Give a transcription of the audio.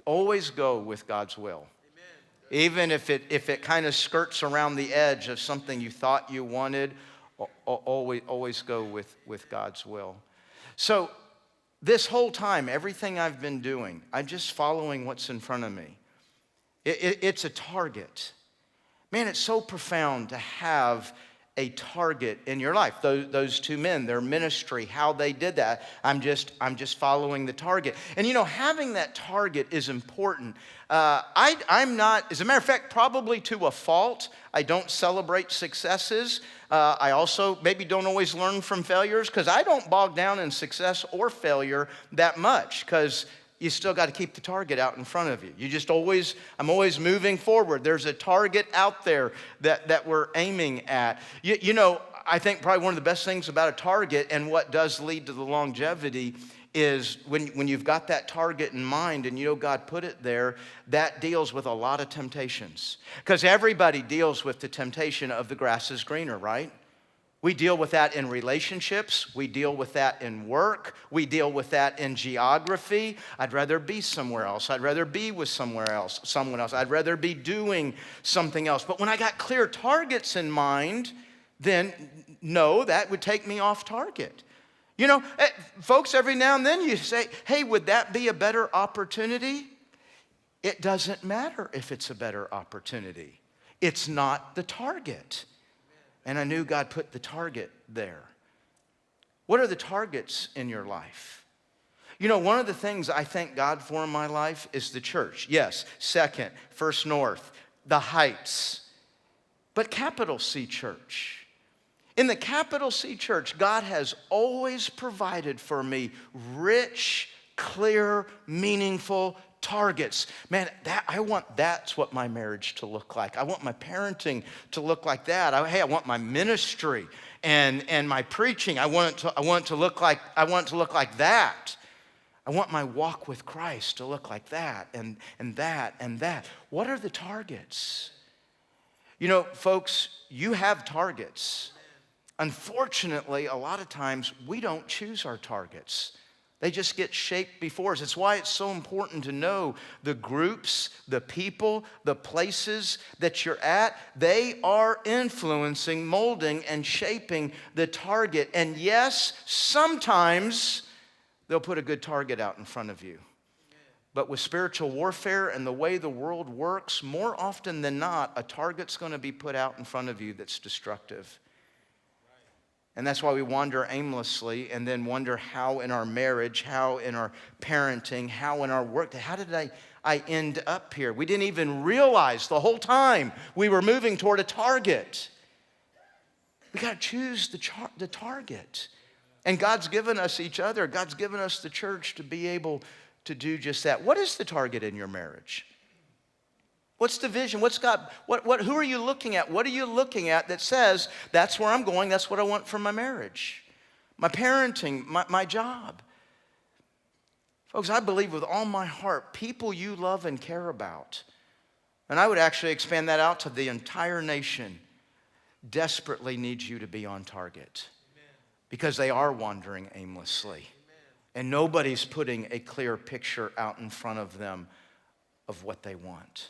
Always go with God's will. Even if it kind of skirts around the edge of something you thought you wanted, always go with God's will. So this whole time, everything I've been doing, I'm just following what's in front of me. It's a target. Man, it's so profound to have a target in your life. Those two men, their ministry, how they did that. I'm just following the target. And having that target is important. I'm not, as a matter of fact, probably to a fault, I don't celebrate successes. I also maybe don't always learn from failures because I don't bog down in success or failure that much because you still got to keep the target out in front of you. I'm always moving forward. There's a target out there that we're aiming at. I think probably one of the best things about a target and what does lead to the longevity is when you've got that target in mind and God put it there, that deals with a lot of temptations. Because everybody deals with the temptation of the grass is greener, right? We deal with that in relationships. We deal with that in work. We deal with that in geography. I'd rather be somewhere else. I'd rather be with someone else. I'd rather be doing something else. But when I got clear targets in mind, then no, that would take me off target. Folks, every now and then you say, hey, would that be a better opportunity? It doesn't matter if it's a better opportunity. It's not the target. And I knew God put the target there. What are the targets in your life? One of the things I thank God for in my life is the church. Yes, Second, First North, the Heights, but capital C Church. In the capital C Church, God has always provided for me rich, clear, meaningful targets. Man, that's what my marriage to look like. I want my parenting to look like that. I want my ministry and my preaching. I want it to look like that. I want my walk with Christ to look like that and that and that. What are the targets? Folks, you have targets. Unfortunately, a lot of times we don't choose our targets. They just get shaped before us. It's why it's so important to know the groups, the people, the places that you're at. They are influencing, molding, and shaping the target. And yes, sometimes they'll put a good target out in front of you. But with spiritual warfare and the way the world works, more often than not, a target's going to be put out in front of you that's destructive. And that's why we wander aimlessly and then wonder how in our marriage, how in our parenting, how in our work, how did I end up here? We didn't even realize the whole time we were moving toward a target. We got to choose the target. And God's given us each other. God's given us the church to be able to do just that. What is the target in your marriage? What's the vision? What's God? Who are you looking at? What are you looking at that says, that's where I'm going, that's what I want for my marriage, my parenting, my job? Folks, I believe with all my heart, people you love and care about, and I would actually expand that out to the entire nation, desperately need you to be on target. Because they are wandering aimlessly. And nobody's putting a clear picture out in front of them of what they want.